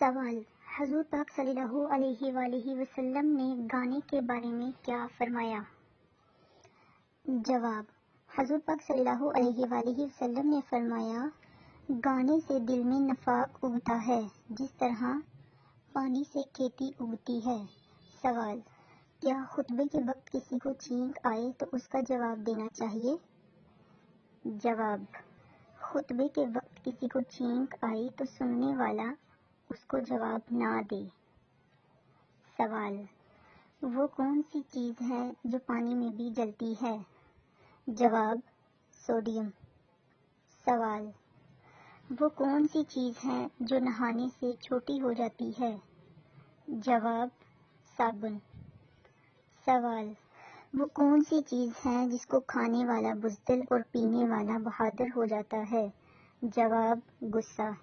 सवाल। हज़ूर पाक सल्लल्लाहु अलैहि वसल्लम ने गाने के बारे में क्या फरमाया? जवाब। हज़ूर पाक सल्लल्लाहु अलैहि वसल्लम ने फरमाया, गाने से दिल में नफाक उगता है जिस तरह पानी से खेती उगती है। सवाल। क्या खुतबे के वक्त किसी को छींक आए तो उसका जवाब देना चाहिए? जवाब। खुतबे के वक्त किसी को छींक आई तो सुनने वाला उसको जवाब ना दे। सवाल। वो कौन सी चीज़ है जो पानी में भी जलती है? जवाब। सोडियम। सवाल। वो कौन सी चीज़ है जो नहाने से छोटी हो जाती है? जवाब। साबुन। सवाल। वो कौन सी चीज़ है जिसको खाने वाला बुज़दिल और पीने वाला बहादुर हो जाता है? जवाब। गुस्सा।